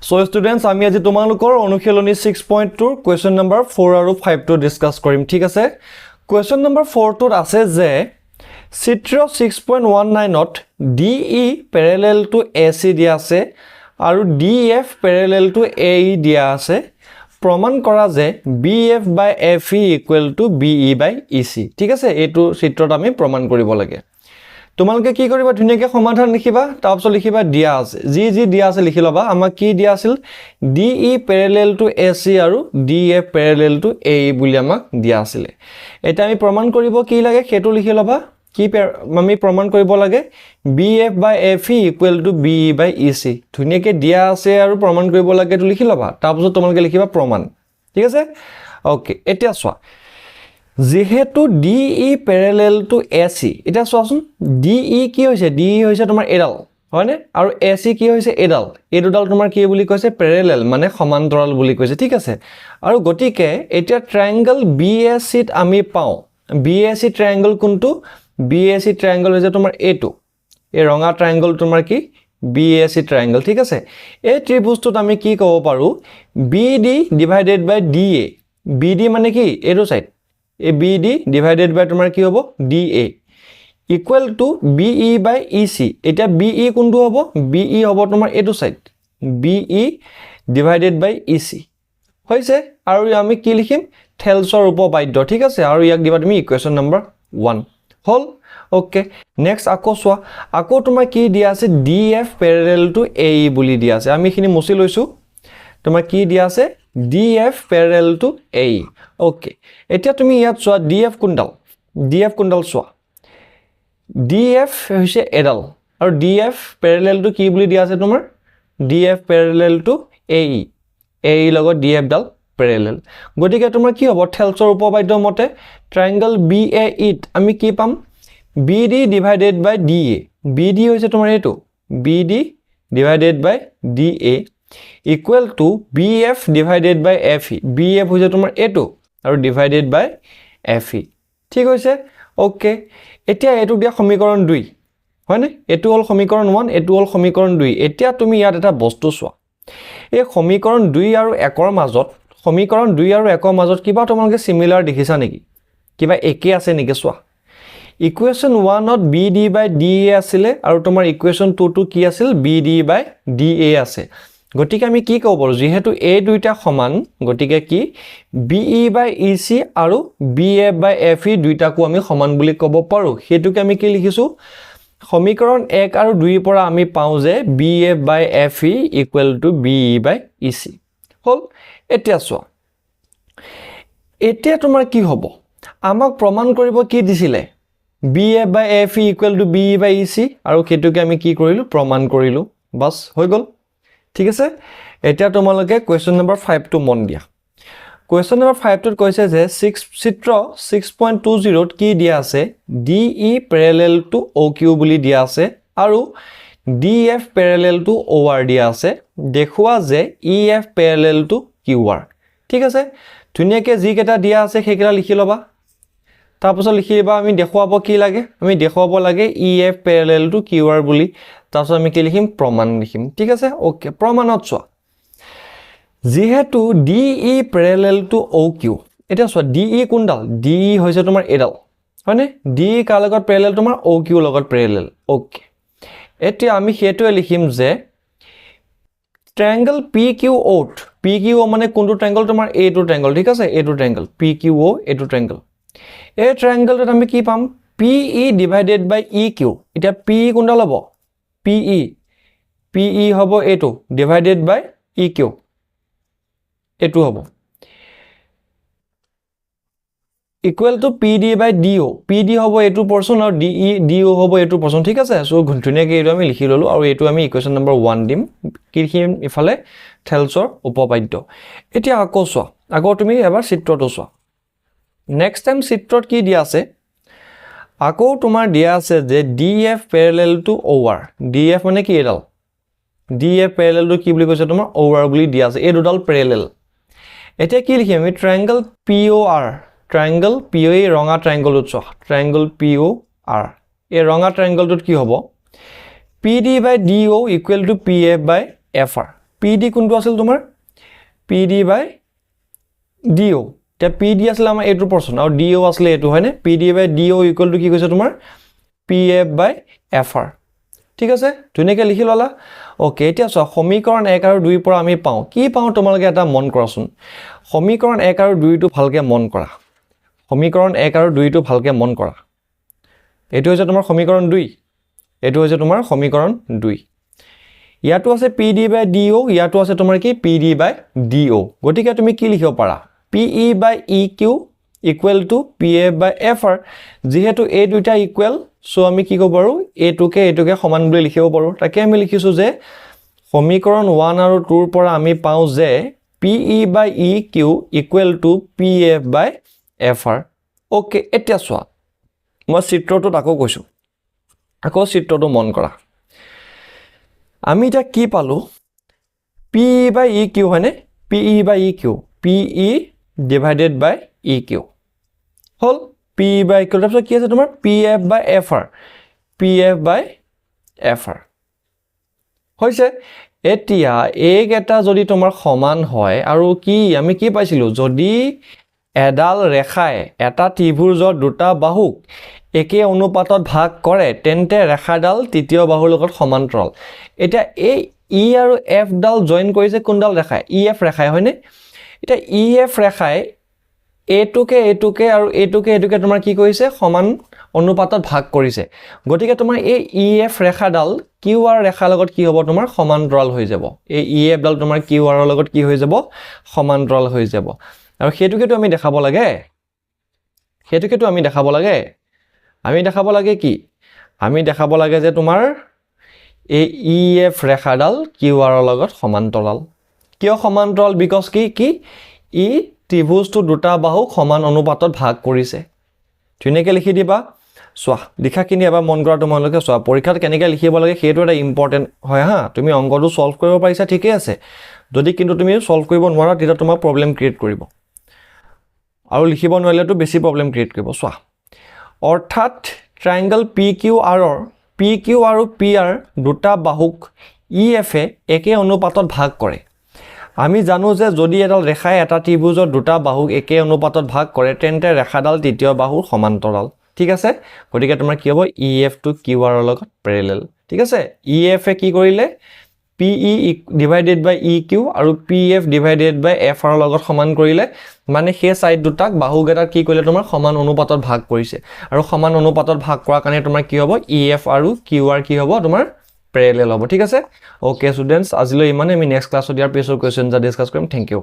So students, আমি আজি তোমালোকৰ অনুশীলনী 6.2 question number 4 আৰু 5 টো ডিসকাস কৰিম ঠিক আছে question number 4 টোত আছে যে চিত্ৰ 6.19 ত DE parallel to AC দিয়া আছে আৰু DF parallel to AE দিয়া আছে প্ৰমাণ কৰা যে BF by FE equal to BE by EC ঠিক আছে এটো চিত্ৰত আমি প্ৰমাণ কৰিব লাগে তোমালোকে কি কৰিবা ধুনিয়াকে সমাধান লিখিবা তাৰপিছত লিখিবা দিয়া আছে জি দিয়া আছে লিখি লবা আমাক কি দিয়া আছিল DE parallel to AC আৰু DF parallel to AE বুলি আমাক দিয়া আছিল এটা আমি প্ৰমাণ কৰিব কি লাগে হেতু লিখি লবা কি আমি প্ৰমাণ কৰিব লাগে BF by FE equal to BE by EC ধুনিয়াকে দিয়া আছে আৰু প্ৰমাণ কৰিব লাগে তো লিখি লবা তাৰপিছত তোমালোকে লিখিবা প্ৰমাণ ঠিক আছে ওকে এতিয়া চোৱা যেহেতু DE parallel to AC এটা চোৱাচোন DE কি হৈছে DE হৈছে তোমাৰ এডাল হয়নে আৰু AC কি হৈছে এডাল এই দুডাল তোমাৰ কি বুলি কৈছে parallel মানে সমান্তৰাল বুলি কৈছে ঠিক আছে আৰু গতিকে এটা ট্ৰায়াঙ্গল BAC ত আমি পাও BAC ট্ৰায়াঙ্গল কোনটো BAC ট্ৰায়াঙ্গল হৈছে তোমাৰ এটো এই ৰঙা ট্ৰায়াঙ্গল তোমাৰ কি BAC ট্ৰায়াঙ্গল ঠিক আছে এই ত্ৰিভুজটোত আমি কি ক'ব পাৰো BD divided by DA BD মানে কি এটো side A BD divided by তোমার কি হবো DA equal to BE by EC এটা BE কোনটো হবো BE হবো তোমার এটো side BE divided by EC হইছে আৰু আমি কি লিখিম থেলছৰ উপপাদ্য ঠিক আছে আৰু ইয়াক দিবা তুমি ইকুৱেশ্যন নম্বৰ 1 হল ওকে নেক্সট আকো সোৱা আকো তোমাৰ কি দিয়া আছে DF parallel to AE বুলি দিয়া আছে আমি খিনি মুছি লৈছো তোমাৰ কি দিয়া আছে DF parallel to AE okay এতিয়া তুমি ইয়াত সোৱা DF কুণ্ডল সোৱা DF হৈছে এডাল আৰু DF parallel to কি বুলি দিয়া আছে তোমাৰ DF parallel to AE AE লগত DF ডাল parallel গতিকে তোমাৰ কি হ'ব থেলছৰ উপপাদ্য মতে ট্ৰায়াঙ্গল BAE ত আমি কি পাম BD divided by DA BD হৈছে তোমাৰ এটো BD divided by DA equal to BF divided by FE BF হৈছে তোমাৰ এটো আৰু divided by FE ঠিক হৈছে ওকে এতিয়া এটো দিয়া সমীকৰণ 2 হয়নে এটো হল সমীকৰণ 1 এটো হল সমীকৰণ 2 এতিয়া তুমি ইয়াত এটা বস্তু চোৱা এই সমীকৰণ 2 আৰু 1 ৰ মাজত সমীকৰণ 2 আৰু 1 ৰ মাজত কিবা তোমালোকে সিমিলাৰ দেখিছা নেকি কিবা একে আছে নেকি চোৱা equation 1 to BD by DA আছিল আৰু তোমাৰ ইকুৱেশ্যন 2 টো কি আছিল BD by DA আছে গটিকে আমি কি ক'ব পাৰো যেহেতু এই দুইটা সমান গটিকে কি BE by EC আৰু BF by FE দুইটাকো আমি সমান বুলি ক'ব পাৰো হেতুকে আমি কি লিখিছো সমীকৰণ 1 আৰু 2 পৰা আমি পাও যে BF by FE equal to BE by EC হল এতিয়া চোৱা এতিয়া তোমাৰ কি হ'ব আমাক প্ৰমাণ কৰিব কি দিছিলে BF by FE equal to BE by EC আৰু হেতুকে আমি কি কৰিলো প্ৰমাণ কৰিলো বাস হৈ গল ঠিক আছে এটা তোমালোকে কোৱেশ্চন নম্বৰ 5 টো মন দিয়া কোৱেশ্চন নম্বৰ 5 টোত কৈছে যে 6 চিত্ৰ 6.20 ত কি দিয়া আছে DE parallel to OQ বুলি দিয়া আছে আৰু DF parallel to OR দিয়া আছে দেখুৱা যে EF parallel to QR ঠিক আছে ধুনিয়াকে যি কেটা দিয়া আছে হেকেটা লিখি লবা তাৰপিছত লিখিবা আমি দেখুৱাব কি লাগে আমি দেখুৱাব লাগে EF parallel to QR বুলি তাৰপিছত আমি কি লিখিম প্ৰমাণ লিখিম ঠিক আছে ওকে প্ৰমাণত চোৱা যেহেতু DE parallel to OQ এটা চোৱা DE কোনডাল DE হৈছে তোমাৰ এডাল হয়নে DE কাৰ লগত parallel তোমাৰ OQ লগত parallel ওকে এতিয়া আমি হেতুৱে লিখিম যে ট্ৰায়াঙ্গল PQO PQO মানে কোনটো ট্ৰায়াঙ্গল তোমাৰ এইটো ট্ৰায়াঙ্গল ঠিক আছে এইটো ট্ৰায়াঙ্গল PQO এইটো ট্ৰায়াঙ্গল এই ট্ৰায়াঙ্গলটোত আমি কি পাম PE divided by EQ এটা PE কোনডাল হ'ব PE হ'ব এটো divided by EQ এটো হ'ব equal to PD by DO PD হ'ব এটো পোৰশন আৰু DO হ'ব এটো পোৰশন ঠিক আছে সো ধুনিয়াকে এটো আমি লিখি ললো আৰু এটো আমি ইকুৱেশ্যন নম্বৰ 1 দিম কি লিখিম ইফালে থেলছৰ উপপাদ্য এতিয়া আকৌ চোৱা আকৌ তুমি এবাৰ চিত্ৰটো চোৱা নেক্সট টাইম চিত্ৰত কি দিয়া আছে আকৌ তোমাৰ দিয়া আছে যে DF parallel to OR DF মানে কি এডাল DF parallel to কি বুলি কৈছে তোমাৰ OR বুলি দিয়া আছে এই দুডাল parallel এতিয়া কি লিখিম আমি ট্ৰায়াঙ্গল POR ট্ৰায়াঙ্গল POA ৰঙা ট্ৰায়াঙ্গলটো চোৱা ট্ৰায়াঙ্গল POR এই ৰঙা ট্ৰায়াঙ্গলটোত কি হ'ব PD by DO equal to PF by FR PD কোনটো আছিল তোমাৰ PD by DO তে PD আছিল আমাৰ এইটো portion আৰু DO আছিল এইটো হয়নে PD by DO equal to কি কৈছে তোমাৰ PF by FR ঠিক আছে ধুনীয়াকৈ লিখি ললা ওকে এতিয়া চোৱা সমীকৰণ 1 আৰু 2 পৰা আমি পাওঁ কি পাওঁ তোমালোকে এটা মন কৰাচোন সমীকৰণ 1 আৰু 2 টো ভালকে মন কৰা সমীকৰণ 1 আৰু 2 টো ভালকে মন কৰা এটো হৈছে তোমাৰ সমীকৰণ 2 এটো হৈছে তোমাৰ সমীকৰণ 2 ইয়াটো আছে PD by DO ইয়াটো আছে তোমাৰ কি PD by DO গটিকে তুমি কি লিখিব পাৰা PE by EQ equal to PF by FR যেহেতু এই দুইটা ইকুৱেল সো আমি কি কব পাৰো এটোকে সমান বুলি লিখিব পাৰো তাকে আমি লিখিছো যে সমীকৰণ 1 আৰু 2 ৰ পৰা আমি পাওঁ যে PE by EQ equal to PF by FR okay এতিয়া চোৱা মই চিত্ৰটো তাকো কৈছো আকৌ চিত্ৰটো মন কৰা আমি এটা কি পালো PE by EQ হয়নে PE by EQ PE divided by EQ hall PE by EQ তাৰপিছত কি আছে তোমাৰ PF by FR PF by FR হৈছে এতিয়া এইকেটা যদি তোমাৰ সমান হয় আৰু কি আমি কি পাইছিলো যদি এডাল ৰেখায় এটা ত্ৰিভুজৰ দুটা বাহুক একে অনুপাতত ভাগ কৰে তেন্তে ৰেখাডাল তৃতীয় বাহুৰ লগত সমান্তৰাল এটা এই E আৰু F ডাল জয়েন কৰিছে কোনডাল ৰেখায় EF ৰেখায় হয়নে এটা EF ৰেখায় এটোকে আৰু এটোকে তোমাৰ কি কৰিছে সমান অনুপাতত ভাগ কৰিছে গটিকে তোমাৰ এই EF ৰেখাডাল QR ৰেখাৰ লগত কি হ'ব তোমাৰ সমান্তৰাল হৈ যাব এই EF ডাল তোমাৰ QR ৰ লগত কি হৈ যাব সমান্তৰাল হৈ যাব আৰু হেতুকেটো আমি দেখাব লাগে আমি দেখাব লাগে কি আমি দেখাব লাগে যে তোমাৰ এই EF ৰেখাডাল QR ৰ লগত সমান্তৰাল কিয় সমান্তৰাল বিকজ কি ই ত্ৰিভুজটো দুটা বাহু সমান অনুপাতত ভাগ কৰিছে ধুনীয়াকৈ লিখি দিবা সোৱা লিখাখিনি এবাৰ মন কৰা তোমালোকে সোৱা পৰীক্ষাত কেনেকৈ লিখিব লাগে সেইটো এটা ইম্পৰ্টেন্ট হয় হা তুমি অংকটো সলভ কৰিব পাৰিছা ঠিকই আছে যদি কিন্তু তুমি সলভ কৰিব নোৱাৰা তেতিয়া তোমাৰ প্ৰবলেম ক্ৰিয়েট কৰিব আৰু লিখিব নোৱাৰিলেতো বেছি প্ৰবলেম ক্ৰিয়েট কৰিব সোৱা অৰ্থাৎ ট্ৰায়াঙ্গল PQR ৰ PQ আৰু PR দুটা বাহুক EF এ একে অনুপাতত ভাগ কৰে আমি জানো যে যদি এডাল ৰেখায় এটা ত্ৰিভুজৰ দুটা বাহুক একে অনুপাতত ভাগ কৰে তেন্তে ৰেখাডাল তৃতীয় বাহুৰ সমান্তৰাল ঠিক আছে গতিকে তোমাৰ কি হ'ব EF টু QR ৰ লগত প্যাৰেলাল ঠিক আছে EF এ কি কৰিলে PE divided by EQ আৰু PF divided by FR ৰ লগত সমান কৰিলে মানে সেই সাইড দুটাক বাহুকেইটাক কি কৰিলে তোমাৰ সমান অনুপাতত ভাগ কৰিছে আৰু সমান অনুপাতত ভাগ কৰাৰ কাৰণে তোমাৰ কি হ'ব EF আৰু QR কি হ'ব তোমাৰ প্যাৰেলাল হ'ব ঠিক আছে ওকে ষ্টুডেন্টস আজিলৈ ইমানে আমি নেক্সট ক্লাছত ইয়াৰ পিছৰ কোৱেশ্চন ডিসকাস কৰিম থ্যাংক ইউ